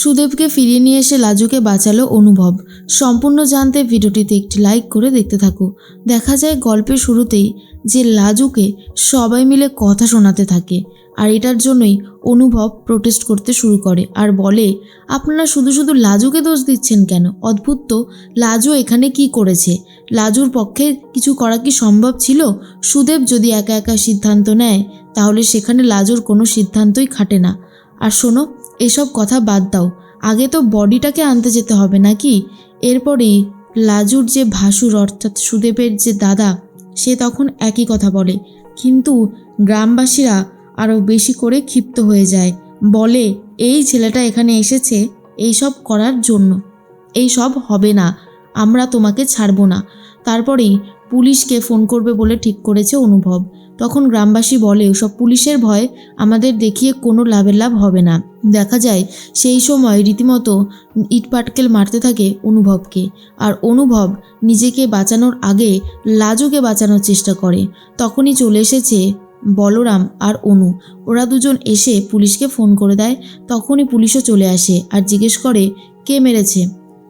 সুদেবকে ফিরিয়ে নিয়ে এসে লাজুকে বাঁচালো অনুভব। সম্পূর্ণ জানতে ভিডিওটিতে একটি লাইক করে দেখতে থাকো। দেখা যায় গল্পের শুরুতেই যে লাজুকে সবাই মিলে কথা শোনাতে থাকে, আর এটার জন্যই অনুভব প্রোটেস্ট করতে শুরু করে আর বলে, আপনারা শুধু শুধু লাজুকে দোষ দিচ্ছেন কেন? অদ্ভুত তো, লাজু এখানে কি করেছে? লাজুর পক্ষে কিছু করা কি সম্ভব ছিল? সুদেব যদি একা একা সিদ্ধান্ত নেয় তাহলে সেখানে লাজুর কোনো সিদ্ধান্তই খাটে না। আর শোনো, এসব কথা বাদ দাও, আগে তো বডিটাকে আনতে যেতে হবে নাকি? এরপরেই লাজুর যে ভাসুর অর্থাৎ সুদেবের যে দাদা, সে তখন একই কথা বলে, কিন্তু গ্রামবাসীরা আরও বেশি করে ক্ষিপ্ত হয়ে যায়। বলে, এই ছেলেটা এখানে এসেছে এইসব করার জন্য, এই সব হবে না, আমরা তোমাকে ছাড়বো না। তারপরেই পুলিশকে ফোন করবে বলে ঠিক করেছে অনুভব। তখন গ্রামবাসী বলে, ওসব পুলিশের ভয় আমাদের দেখিয়ে কোনো লাভ হবে না। দেখা যায় সেই সময় রীতিমতো ইটপাটকেল মারতে থাকে অনুভবকে, আর অনুভব নিজেকে বাঁচানোর আগে লাজুকে বাঁচানোর চেষ্টা করে। তখনই চলে এসেছে বলরাম আর অনু। ওরা দুজন এসে পুলিশকে ফোন করে দেয়। তখনই পুলিশও চলে আসে আর জিজ্ঞেস করে, কে মেরেছে,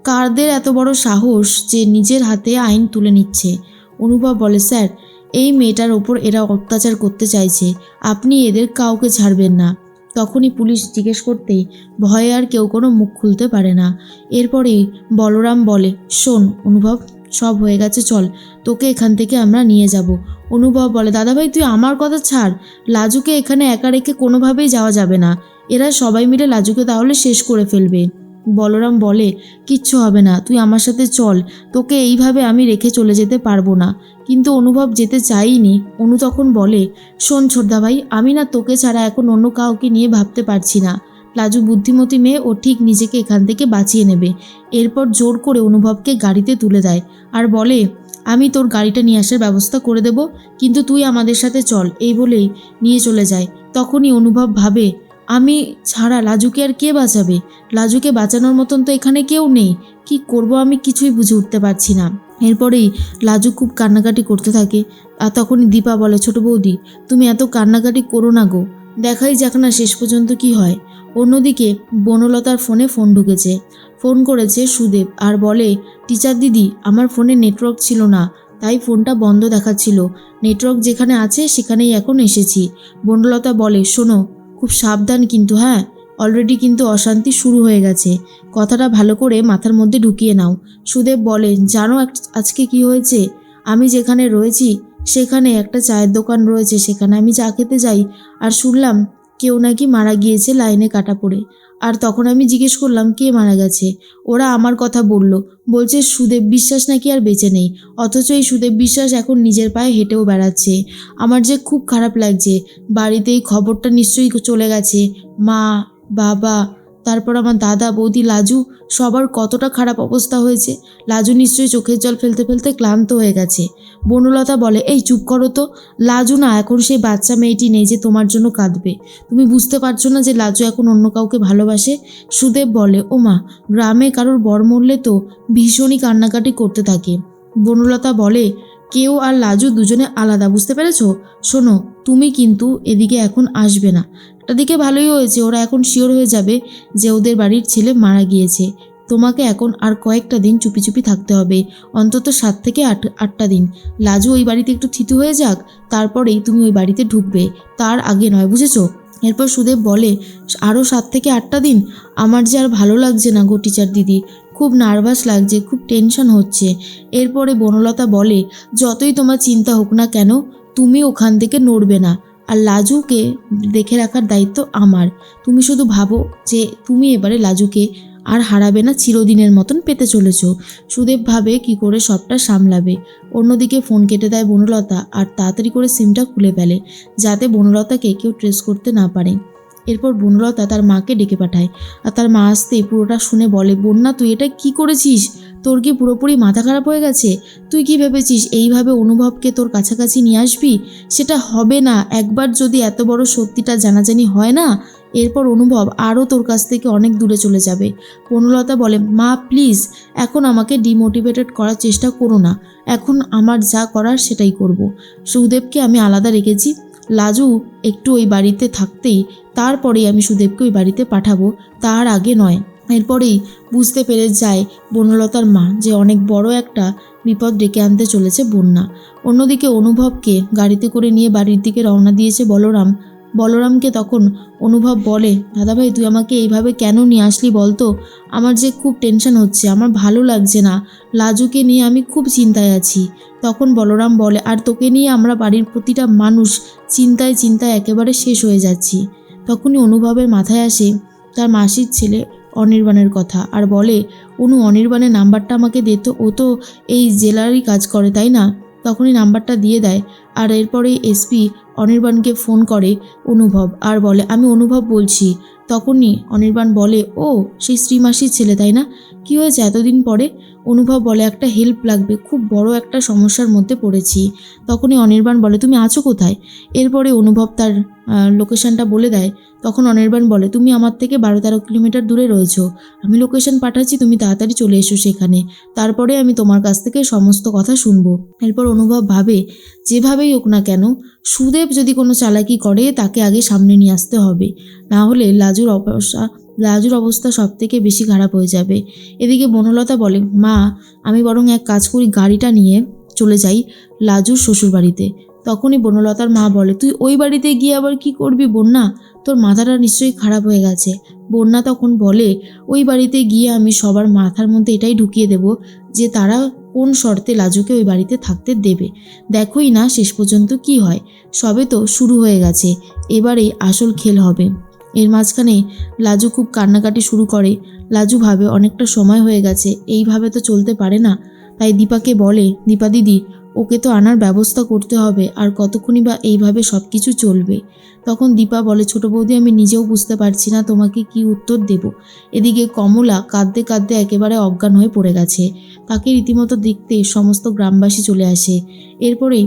কারদের এত বড় সাহস যে নিজের হাতে আইন তুলে নিচ্ছে? অনুভব বলে, স্যার, এই মেয়েটার ওপর এরা অত্যাচার করতে চাইছে, আপনি এদের কাউকে ছাড়বেন না। তখনই পুলিশ জিজ্ঞেস করতেই ভয়ে আর কেউ কোনো মুখ খুলতে পারে না। এরপরেই বলরাম বলে, শোন অনুভব, সব হয়ে গেছে, চল তোকে এখান থেকে আমরা নিয়ে যাব। অনুভব বলে, দাদাভাই তুই আমার কথা ছাড়, লাজুকে এখানে একা রেখে কোনোভাবেই যাওয়া যাবে না, এরা সবাই মিলে লাজুকে তাহলে শেষ করে ফেলবে। বলরাম বলে, কিচ্ছু হবে না, তুই আমার সাথে চল, তোকে এইভাবে আমি রেখে চলে যেতে পারবো না। কিন্তু অনুভব যেতে চাইনি। অনু তখন বলে, শোন ছোটদা ভাই, আমি না তোকে ছাড়া এখন অন্য কাউকে নিয়ে ভাবতে পারছি না। লাজু বুদ্ধিমতী মেয়ে, ও ঠিক নিজেকে এখান থেকে বাঁচিয়ে নেবে। এরপর জোর করে অনুভবকে গাড়িতে তুলে দেয় আর বলে, আমি তোর গাড়িটা নিয়ে আসার ব্যবস্থা করে দেব, কিন্তু তুই আমাদের সাথে চল, এই বলেই নিয়ে চলে যায়। তখনই অনুভব ভাবে, আমি ছাড়া লাজুকে আর কে বাঁচাবে? লাজুকে বাঁচানোর মতন তো এখানে কেউ নেই, কি করব আমি কিছুই বুঝে উঠতে পারছি না। এরপরেই লাজু খুব কান্নাকাটি করতে থাকে। আর তখনই দীপা বলে, ছোট বৌদি তুমি এত কান্নাকাটি করো না গো, দেখাই যাক না শেষ পর্যন্ত কি হয়। অন্যদিকে বনলতার ফোনে ফোন ঢুকেছে। ফোন করেছে সুদেব আর বলে, টিচার দিদি, আমার ফোনে নেটওয়ার্ক ছিল না, তাই ফোনটা বন্ধ দেখাচ্ছিল, নেটওয়ার্ক যেখানে আছে সেখানেই এখন এসেছি। বনলতা বলে, শোনো, খুব সাবধান কিন্তু, হ্যাঁ, অলরেডি কিন্তু অশান্তি শুরু হয়ে গেছে, কথাটা ভালো করে মাথার মধ্যে ঢুকিয়ে নাও। সুদেব বলে, জানো আজকে কি হয়েছে? আমি যেখানে রয়েছি সেখানে একটা চায়ের দোকান রয়েছে, সেখানে আমি চা খেতে যাই আর শুনলাম কেউ নাকি মারা গিয়েছে লাইনে কাটা পড়ে। আর তখন আমি জিজ্ঞেস করলাম কে মারা গেছে, ওরা আমার কথা বলছে সুদেব বিশ্বাস নাকি আর বেঁচে নেই, অথচ এই সুদেব বিশ্বাস এখন নিজের পায়ে হেঁটেও বেড়াচ্ছে। আমার যে খুব খারাপ লাগছে, বাড়িতেই খবরটা নিশ্চয়ই চলে গেছে, মা, বাবা, তারপর আমার দাদা, বৌদি, লাজু, সবার কতটা খারাপ অবস্থা হয়েছে। লাজু নিশ্চয়ই চোখের জল ফেলতে ফেলতে ক্লান্ত হয়ে গেছে। বনলতা বলে, এই চুপ করো তো, লাজু না এখন সেই বাচ্চা মেয়েটি নেই যে তোমার জন্য কাঁদবে, তুমি বুঝতে পারছো না যে লাজু এখন অন্য কাউকে ভালোবাসে? সুদেব বলে, ও মা, গ্রামে কারোর বর মরলে তো ভীষণই কান্নাকাটি করতে থাকে। বনলতা বলে, কেউ আর লাজু দুজনে আলাদা, বুঝতে পেরেছো? শোনো, তুমি কিন্তু এদিকে এখন আসবে না। দিকে ভালোই হয়েছে, ওরা এখন শিওর হয়ে যাবে যে ওদের বাড়ির ছেলে মারা গিয়েছে। তোমাকে এখন আর কয়েকটা দিন চুপি চুপি থাকতে হবে, অন্তত 7 থেকে 8টা দিন। লাজু ওই বাড়িতে একটু থিতু হয়ে যাক, তারপরেই তুমি ওই বাড়িতে ঢুকবে, তার আগে নয়, বুঝেছো? এরপর সুদেব বলে, আরও 7 থেকে 8টা দিন? আমার যে আর ভালো লাগছে না গো টিচার দিদি, খুব নার্ভাস লাগছে, খুব টেনশন হচ্ছে। এরপরে বনলতা বলে, যতই তোমার চিন্তা হোক না কেন, তুমি ওখান থেকে নড়বে না, আর লাজুকে দেখে রাখার দায়িত্ব আমার। তুমি শুধু ভাবো যে তুমি এবারে লাজুকে আর হারাবে না, চিরদিনের মতন পেতে চলেছ। সুদেব ভাবে কি করে সবটা সামলাবে। অন্যদিকে ফোন কেটে দেয় বনলতা আর তাড়াতাড়ি করে সিমটা খুলে ফেলে, যাতে বনলতাকে কেউ ট্রেস করতে না পারে। এরপর বনলতা তার মাকে ডেকে পাঠায়, আর তার মা আসতেই পুরোটা শুনে বলে, বন্যা তুই এটা কি করেছিস? তোর কি পুরোপুরি মাথা খারাপ হয়ে গেছে? তুই কি ভেবেছিস এইভাবে অনুভবকে তোর কাছাকাছি নিয়ে আসবি? সেটা হবে না। একবার যদি এত বড় সত্যিটা জানাজানি হয় না, এরপর অনুভব আরও তোর কাছ থেকে অনেক দূরে চলে যাবে। বনলতা বলে, মা প্লিজ এখন আমাকে ডিমোটিভেটেড করার চেষ্টা করো না, এখন আমার যা করার সেটাই করব। সুদেবকে আমি আলাদা রেখেছি, লাজু একটু ওই বাড়িতে থাকতেই তারপরেই আমি সুদেবকে ওই বাড়িতে পাঠাবো, তার আগে নয়। এরপরেই বুঝতে পেরে যায় বনলতার মা যে অনেক বড় একটা বিপদ ডেকে আনতে চলেছে বন্যা। অন্যদিকে অনুভবকে গাড়িতে করে নিয়ে বাড়ির দিকে রওনা দিয়েছে বলরাম। বলরামকে তখন অনুভব বলে, দাদাভাই তুই আমাকে এইভাবে কেন নিয়ে আসলি বলতো? আমার যে খুব টেনশন হচ্ছে, আমার ভালো লাগছে না, লাজুকে নিয়ে আমি খুব চিন্তায় আছি। তখন বলরাম বলে, আর তোকে নিয়ে আমরা বাড়ির প্রতিটা মানুষ চিন্তায় চিন্তায় একেবারে শেষ হয়ে যাচ্ছি। তখনই অনুভবের মাথায় আসে তার মাসির ছেলে অনির্বাণের কথা, আর বলে, অনির্বাণের নাম্বারটা আমাকে দে তো, ও তো এই জেলারই কাজ করে তাই না? তখনই নাম্বারটা দিয়ে দেয়। আর এরপরেই এসপি অনির্বাণকে ফোন করে অনুভব, আর বলে, আমি অনুভব বলছি। তখনই অনির্বাণ বলে, ও সেই শ্রীমাসির ছেলে তাই না? কি হয়েছে এতদিন পরে? অনুভব বলে, একটা হেল্প লাগবে, খুব বড় একটা সমস্যার মধ্যে পড়েছি। তখনই অনির্বাণ বলে, তুমি আছো কোথায়? এরপরে অনুভব তার লোকেশনটা বলে দেয়। তখন অনির্বাণ বলে, তুমি আমার থেকে 12-13 কিলোমিটার দূরে রয়েছো, আমি লোকেশন পাঠাচ্ছি, তুমি তাড়াতাড়ি চলে এসো সেখানে, তারপরে আমি তোমার কাছ থেকে সমস্ত কথা শুনবো। এরপর অনুভব ভাবে, যেভাবেই হোক না কেন সুদেব যদি কোনো চালাকি করে তাকে আগে সামনে নিয়ে আসতে হবে, না হলে লাজুর অবস্থা সব থেকে বেশি খারাপ হয়ে যাবে। এদিকে বনলতা বলে, মা আমি বরং এক কাজ করি, গাড়িটা নিয়ে চলে যাই লাজুর শ্বশুরবাড়িতে। তখনই বনলতার মা বলে, তুই ওই বাড়িতে গিয়ে আবার কি করবি বন্যা? তোর মাথাটা নিশ্চয়ই খারাপ হয়ে গেছে। বন্যা তখন বলে, ওই বাড়িতে গিয়ে আমি সবার মাথার মধ্যে এটাই ঢুকিয়ে দেব যে তারা কোন শর্তে লাজুকে ওই বাড়িতে থাকতে দেবে। দেখোই না শেষ পর্যন্ত কি হয়, সবে তো শুরু হয়ে গেছে, এবারেই আসল খেল হবে। এর মাঝখানে লাজু খুব কান্নাকাটি শুরু করে। লাজু ভাবে অনেকটা সময় হয়ে গেছে, এইভাবে তো চলতে পারে না। তাই দীপাকে বলে, দীপা দিদি ওকে তো আনার ব্যবস্থা করতে হবে, আর কতক্ষণই বা এইভাবে সব কিছু চলবে। তখন দীপা বলে, ছোট বৌদি আমি নিজেও বুঝতে পারছি না তোমাকে কি উত্তর দেব। এদিকে কমলা কাঁদতে কাঁদতে একেবারে অজ্ঞান হয়ে পড়ে গেছে। তাকে রীতিমতো দেখতে সমস্ত গ্রামবাসী চলে আসে। এরপরেই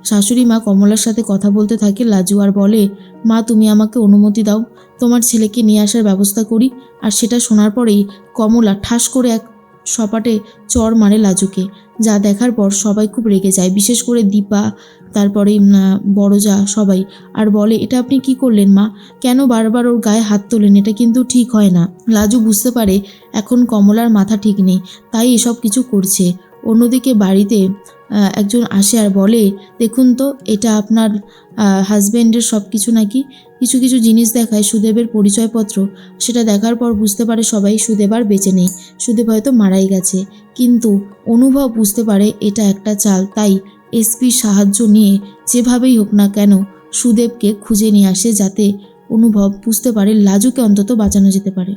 শাশুড়ি মা কমলার সাথে কথা বলতে থাকে লাজু, আর বলে, মা তুমি আমাকে অনুমতি দাও, তোমার ছেলেকে নিয়ে আসার ব্যবস্থা করি। আর সেটা শোনার পরেই কমলা ঠাস করে এক সপাটে চড় মারে লাজুকে, যা দেখার পর সবাই খুব রেগে যায়, বিশেষ করে দীপা, তারপরে বড়জা সবাই। আর বলে, এটা আপনি কি করলেন মা? কেন বারবার ওর গায়ে হাত তোলেন? এটা কিন্তু ঠিক হয় না। লাজু বুঝতে পারে এখন কমলার মাথা ঠিক নেই, তাই এসব কিছু করছে। অন্যদিকে বাড়িতে একজন আসে আর বলে, দেখুন তো এটা আপনার হাজব্যান্ডের সব কিছু নাকি। কিছু কিছু জিনিস দেখায় সুদেবের পরিচয়পত্র, সেটা দেখার পর বুঝতে পারে সবাই সুদেব আর বেঁচে নেই, সুদেব হয়তো মারাই গেছে। কিন্তু অনুভব বুঝতে পারে এটা একটা চাল, তাই এসপির সাহায্য নিয়ে যেভাবেই হোক না কেন সুদেবকে খুঁজে নিয়ে আসে, যাতে অনুভব বুঝতে পারে লাজুকে অন্তত বাঁচানো যেতে পারে।